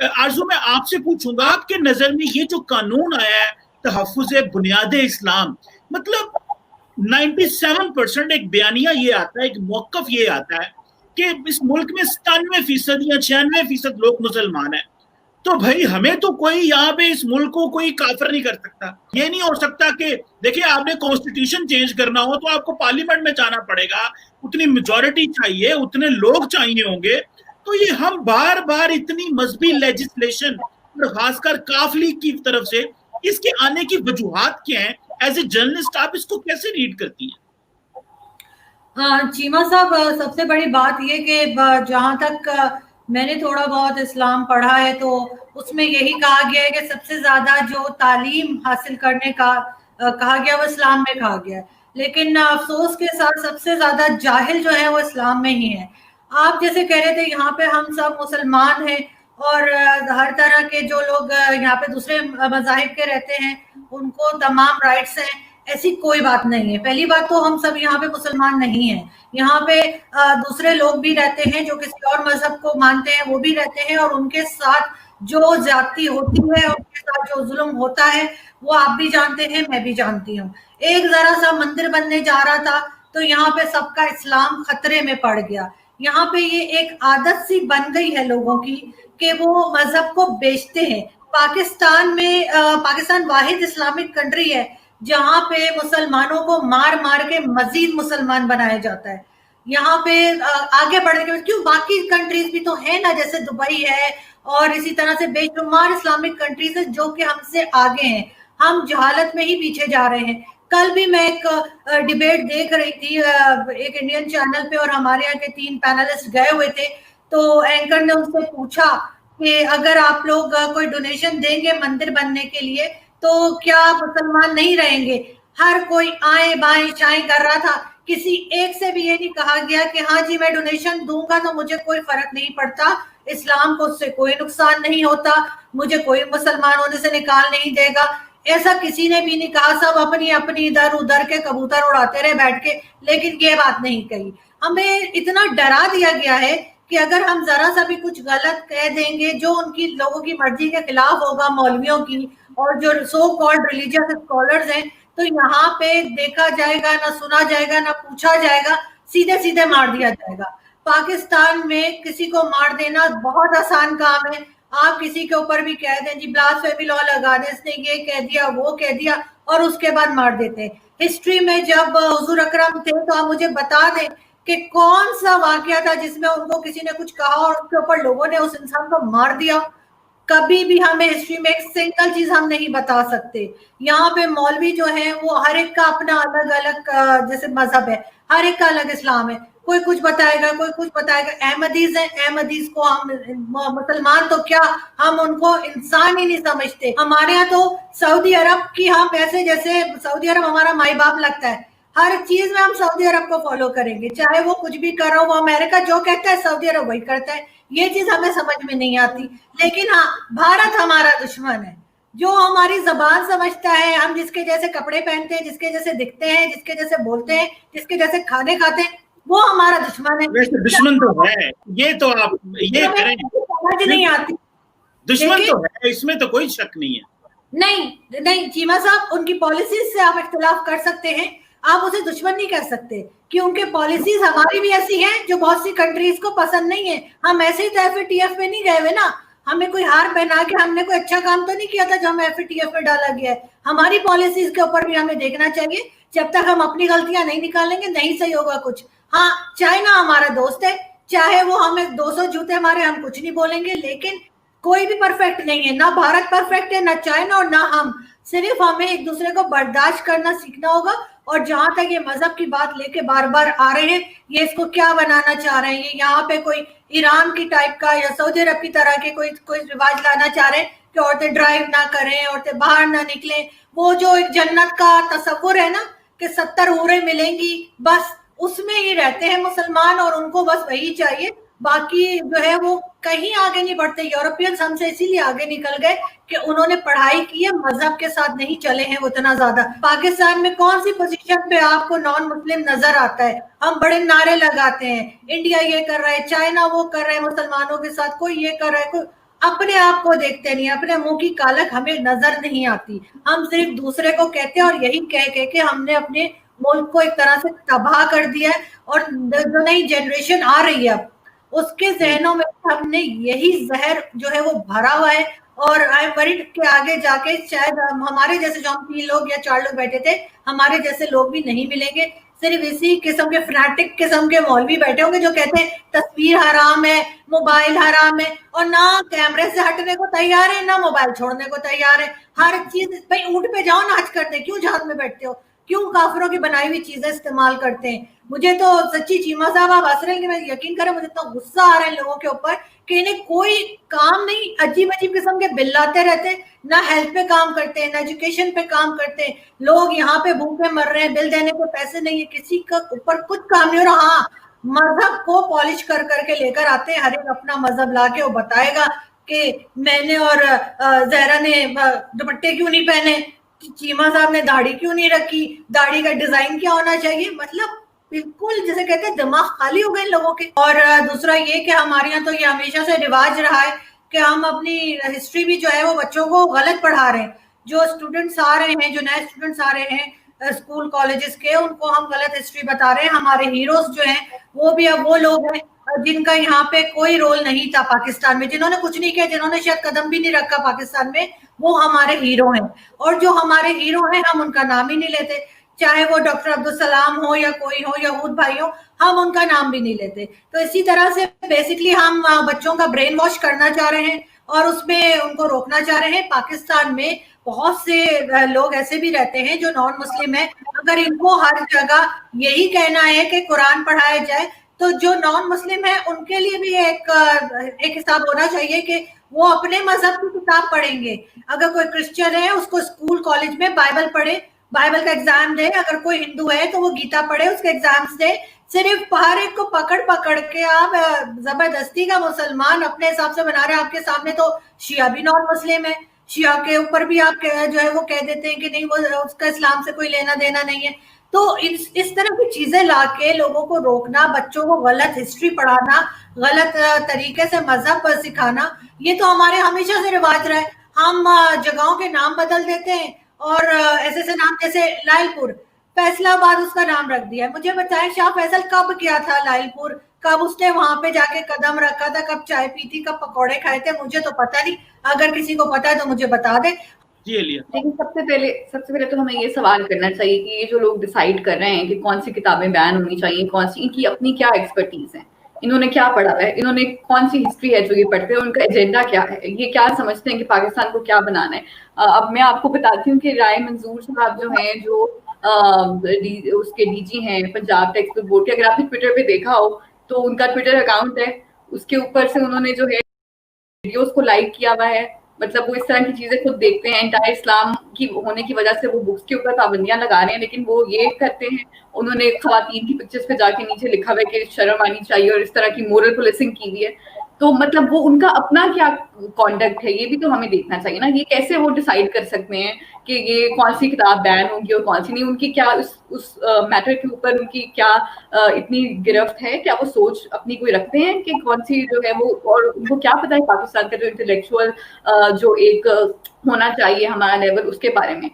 आरज़ू मैं आपसे पूछूंगा, आपके नजर में ये जो कानून आया है तहफ़्फ़ुज़ बुनियाद इस्लाम, मतलब 97% एक बयानिया ये आता है, एक मौक़िफ़ ये आता है कि इस मुल्क में 97% या 96% लोग मुसलमान हैं, तो भाई हमें तो कोई यहाँ पे इस मुल्क को कोई काफिर नहीं कर सकता। ये नहीं हो सकता कि देखिए आपने कॉन्स्टिट्यूशन चेंज करना हो तो आपको पार्लियामेंट में जाना पड़ेगा, उतनी मेजॉरिटी चाहिए, उतने लोग चाहिए होंगे। तो ये हम बार बार इतनी मजहबी लेजिस्लेशन और खासकर काफली की तरफ से इसके आने की वजूहात क्या है? एज ए जर्नलिस्ट आप इसको कैसे रीड करती हैं? चीमा साहब, सबसे बड़ी बात ये कि जहाँ तक मैंने थोड़ा बहुत इस्लाम पढ़ा है तो उसमें यही कहा गया है कि सबसे ज्यादा जो तालीम हासिल करने का कहा गया वो इस्लाम में कहा गया है, लेकिन अफसोस के साथ सबसे ज्यादा जाहिल जो है वो इस्लाम में ही है। आप जैसे कह रहे थे यहाँ पे हम सब मुसलमान हैं और हर तरह के जो लोग यहाँ पे दूसरे मज़ाहिब के रहते हैं उनको तमाम राइट्स हैं, ऐसी कोई बात नहीं है। पहली बात तो हम सब यहाँ पे मुसलमान नहीं हैं, यहाँ पे दूसरे लोग भी रहते हैं जो किसी और मजहब को मानते हैं, वो भी रहते हैं, और उनके साथ जो ज्यादती होती है, उनके साथ जो जुल्म होता है वो आप भी जानते हैं, मैं भी जानती हूँ। एक जरा सा मंदिर बनने जा रहा था तो यहाँ पे सबका इस्लाम खतरे में पड़ गया। यहाँ पे ये एक आदत सी बन गई है लोगों की कि वो मजहब को बेचते हैं। पाकिस्तान में पाकिस्तान वाहिद इस्लामिक कंट्री है जहाँ पे मुसलमानों को मार मार के मजीद मुसलमान बनाया जाता है। यहाँ पे आगे बढ़ने के क्यों, बाकी कंट्रीज भी तो है ना, जैसे दुबई है और इसी तरह से बेशुमार इस्लामिक कंट्रीज है जो कि हमसे आगे हैं। हम जहालत में ही पीछे जा रहे हैं। कल भी मैं एक डिबेट देख रही थी एक इंडियन चैनल पे, और हमारे यहाँ के 3 पैनलिस्ट गए हुए थे, तो एंकर ने उनसे पूछा कि अगर आप लोग कोई डोनेशन देंगे मंदिर बनने के लिए तो क्या मुसलमान नहीं रहेंगे? हर कोई आए बाएं शाएं कर रहा था, किसी एक से भी ये नहीं कहा गया कि हाँ जी मैं डोनेशन दूंगा तो मुझे कोई फर्क नहीं पड़ता, इस्लाम को उससे कोई नुकसान नहीं होता, मुझे कोई मुसलमान होने से निकाल नहीं देगा। ऐसा किसी ने भी नहीं कहा, सब अपनी अपनी इधर उधर के कबूतर उड़ाते रहे बैठ के, लेकिन ये बात नहीं कही। हमें इतना डरा दिया गया है कि अगर हम जरा सा भी कुछ गलत कह देंगे जो उनकी लोगों की मर्जी के खिलाफ होगा, मौलवियों की और जो सो कॉल्ड रिलीजियस स्कॉलर्स हैं, तो यहाँ पे देखा जाएगा, ना सुना जाएगा, ना पूछा जाएगा, सीधे सीधे मार दिया जाएगा। पाकिस्तान में किसी को मार देना बहुत आसान काम है। आप किसी के ऊपर भी कह दें जी ब्लास्फेमी लॉ लगा दें, इसने ये कह दिया वो कह दिया, और उसके बाद मार देते हैं। हिस्ट्री में जब हुजूर अकरम थे तो आप मुझे बता दें कि कौन सा वाकया था जिसमें उनको किसी ने कुछ कहा और उसके ऊपर लोगों ने उस इंसान को मार दिया? कभी भी हमें हिस्ट्री में एक सिंगल चीज हम नहीं बता सकते। यहाँ पे मौलवी जो है वो हर एक का अपना अलग अलग जैसे मजहब है, हर एक का अलग इस्लाम है, कोई कुछ बताएगा कोई कुछ बताएगा। अहमदीज है, अहमदीज को हम मुसलमान तो क्या, हम उनको इंसान ही नहीं समझते। हमारे यहाँ तो सऊदी अरब की हम ऐसे जैसे सऊदी अरब हमारा माई बाप लगता है, हर चीज में हम सऊदी अरब को फॉलो करेंगे, चाहे वो कुछ भी कर रहा हो, वो अमेरिका जो कहता है सऊदी अरब वही करता है। ये चीज हमें समझ में नहीं आती। लेकिन हाँ, भारत हमारा दुश्मन है, जो हमारी जबान समझता है, हम जिसके जैसे कपड़े पहनते हैं, जिसके जैसे दिखते हैं, जिसके जैसे बोलते हैं, जिसके जैसे खाने खाते हैं, वो हमारा दुश्मन है। वैसे दुश्मन तो है, ये तो आप ये करें, समझ नहीं आती। दुश्मन तो है, इसमें तो कोई शक नहीं है। नहीं नहीं चीमा साहब, उनकी पॉलिसीज से आप इख्तिलाफ कर सकते हैं, आप उसे दुश्मन नहीं कर सकते, कि उनके पॉलिसीज हमारी भी ऐसी हैं जो बहुत सी कंट्रीज को पसंद नहीं है। हम ऐसे ही तो FATF में नहीं गए हुए ना, हमें कोई हार पहना के हमने कोई अच्छा काम तो नहीं किया था जो हम FATF में डाला गया है। हमारी पॉलिसीज के ऊपर भी हमें देखना चाहिए, जब तक हम अपनी गलतियां नहीं निकालेंगे नहीं सही होगा कुछ। हाँ, चाइना हमारा दोस्त है, चाहे वो हमें 200 जूते मारे हम कुछ नहीं बोलेंगे, लेकिन कोई भी परफेक्ट नहीं है, ना भारत परफेक्ट है, ना चाइना और ना हम। सिर्फ हमें एक दूसरे को बर्दाश्त करना सीखना होगा। और जहां तक ये मजहब की बात लेके बार बार आ रहे हैं, ये इसको क्या बनाना चाह रहे हैं, ये यहाँ पे कोई ईरान की टाइप का या सऊदी अरब की तरह के कोई रिवाज लाना चाह रहे हैं कि औरतें ड्राइव ना करें, औरतें बाहर ना निकलें। वो जो एक जन्नत का तस्वुर है ना कि 70 हूरें मिलेंगी, बस उसमें ही रहते हैं मुसलमान और उनको बस वही चाहिए। बाकी जो है वो कहीं आगे नहीं बढ़ते। यूरोपियंस हमसे इसीलिए आगे निकल गए कि उन्होंने पढ़ाई की है, मजहब के साथ नहीं चले हैं वो इतना ज्यादा। पाकिस्तान में कौन सी पोजीशन पे आपको नॉन मुस्लिम नजर आता है? हम बड़े नारे लगाते हैं, इंडिया ये कर रहा है, चाइना वो कर रहा है मुसलमानों के साथ, कोई ये कर रहा है, कोई अपने आप को देखते नहीं, अपने मुंह की कालक हमें नजर नहीं आती, हम सिर्फ दूसरे को कहते हैं, और यही कह कह के हमने अपने मुल्क को एक तरह से तबाह कर दिया है। और जो नई जनरेशन आ रही है अब, उसके जहनों में हमने यही जहर जो है वो भरा हुआ है। और आई एम वरीड के आगे जाके शायद हमारे जैसे जो हम 3 लोग या 4 लोग बैठे थे, हमारे जैसे लोग भी नहीं मिलेंगे, सिर्फ इसी किस्म के फ्रैटिक किस्म के मौलवी बैठे होंगे जो कहते हैं तस्वीर हराम है, मोबाइल हराम है, और ना कैमरे से हटने को तैयार है, ना मोबाइल छोड़ने को तैयार है। हर चीज, भाई ऊंट पे जाओ नाच करते, क्यों जहाज में बैठते हो, क्यों काफिरों की बनाई हुई चीजें इस्तेमाल करते हैं। मुझे तो सच्ची चीमा साहब आप हंस रहे हैं कि मैं यकीन करें, मुझे इतना गुस्सा आ रहा है लोगों के ऊपर कि इन्हें कोई काम नहीं, अजीब अजीब किस्म के बिल लाते रहते, ना हेल्थ पे काम करते हैं, ना एजुकेशन पे काम करते हैं। लोग यहाँ पे भूखे मर रहे हैं, बिल देने को पैसे नहीं है, किसी का ऊपर कुछ काम नहीं हो रहा। हाँ, मजहब को पॉलिश कर करके लेकर आते हैं, हर एक अपना मजहब लाके वो बताएगा कि मैंने और जहरा ने दुपट्टे क्यों नहीं पहने, चीमा साहब ने दाढ़ी क्यों नहीं रखी, दाढ़ी का डिजाइन क्या होना चाहिए। मतलब बिल्कुल जैसे कहते हैं दिमाग खाली हो गए लोगों के। और दूसरा ये कि हमारे यहाँ तो ये हमेशा से रिवाज रहा है कि हम अपनी हिस्ट्री भी जो है वो बच्चों को गलत पढ़ा रहे हैं। जो स्टूडेंट्स आ रहे हैं, जो नए स्टूडेंट्स आ रहे हैं स्कूल कॉलेजेस के, उनको हम गलत हिस्ट्री बता रहे हैं। हमारे हीरोज जो हैं वो भी अब वो लोग हैं जिनका यहाँ पे कोई रोल नहीं था पाकिस्तान में, जिन्होंने कुछ नहीं किया, जिन्होंने शायद कदम भी नहीं रखा पाकिस्तान में, वो हमारे हीरो हैं। और जो हमारे हीरो हैं हम उनका नाम ही नहीं लेते, चाहे वो डॉक्टर अब्दुल सलाम हो या कोई हो, यहूद भाई हो, हम उनका नाम भी नहीं लेते। तो इसी तरह से बेसिकली हम बच्चों का ब्रेन वॉश करना चाह रहे हैं और उसमें उनको रोकना चाह रहे हैं। पाकिस्तान में बहुत से लोग ऐसे भी रहते हैं जो नॉन मुस्लिम है, अगर इनको हर जगह यही कहना है कि कुरान पढ़ाया जाए, तो जो नॉन मुस्लिम है उनके लिए भी एक हिसाब होना चाहिए कि वो अपने मजहब की किताब पढ़ेंगे। अगर कोई क्रिश्चियन है उसको स्कूल कॉलेज में बाइबल पढ़े, बाइबल का एग्जाम दे, अगर कोई हिंदू है तो वो गीता पढ़े, उसके एग्जाम्स दे। सिर्फ हर एक को पकड़ पकड़ के आप जबरदस्ती का मुसलमान अपने हिसाब से बना रहे हैं। आपके सामने तो शिया भी नॉन मुस्लिम है, शिया के ऊपर भी आप जो है वो कह देते हैं कि नहीं, वो उसका इस्लाम से कोई लेना देना नहीं है। तो इस तरह की चीजें लाके लोगों को रोकना, बच्चों को गलत हिस्ट्री पढ़ाना, गलत तरीके से मजहब पर सिखाना, ये तो हमारे हमेशा से रिवाज रहा है। हम जगहों के नाम बदल देते हैं और ऐसे नाम, जैसे लालपुर, फैसलाबाद उसका नाम रख दिया है। मुझे बताएं शाह फैसल कब गया था लालपुर, कब उसने वहां पे जाके कदम रखा था, कब चाय पी थी, कब पकौड़े खाए थे, मुझे तो पता नहीं। अगर किसी को पता है तो मुझे बता दे। जी एलिया, लेकिन सबसे पहले तो हमें ये सवाल करना चाहिए कि ये जो लोग डिसाइड कर रहे हैं कि कौन सी किताबें बैन होनी चाहिए, कौन सी, इनकी अपनी क्या एक्सपर्टीज है, इन्होंने क्या पढ़ा है, इन्होंने कौन सी हिस्ट्री है जो ये पढ़ते हैं, उनका एजेंडा क्या है, ये क्या समझते हैं कि पाकिस्तान को क्या बनाना है। अब मैं आपको बताती हूँ कि राय मंजूर साहब जो हैं, जो उसके डीजी हैं पंजाब टेक्स्ट बोर्ड के, अगर आपने ट्विटर पे देखा हो तो उनका ट्विटर अकाउंट है, उसके ऊपर से उन्होंने जो है वीडियोस को लाइक किया हुआ है। मतलब वो इस तरह की चीजें खुद देखते हैं, एंटायर इस्लाम की होने की वजह से वो बुक्स के ऊपर पाबंदियां लगा रहे हैं, लेकिन वो ये करते हैं, उन्होंने खवातीन की पिक्चर्स पे जाके नीचे लिखा हुआ है कि शर्म आनी चाहिए, और इस तरह की मोरल पुलिसिंग की हुई है। तो मतलब वो उनका अपना क्या कॉन्डक्ट है, ये भी तो हमें देखना चाहिए ना। ये कैसे वो डिसाइड कर सकते हैं कि ये कौन सी किताब बैन होगी और कौन सी नहीं, उनकी क्या उस मैटर के ऊपर उनकी क्या इतनी गिरफ्त है, क्या वो सोच अपनी कोई रखते हैं कि कौन सी जो है वो, और उनको क्या पता है पाकिस्तान का जो इंटेलेक्चुअल जो एक होना चाहिए हमारा लेवल, उसके बारे में।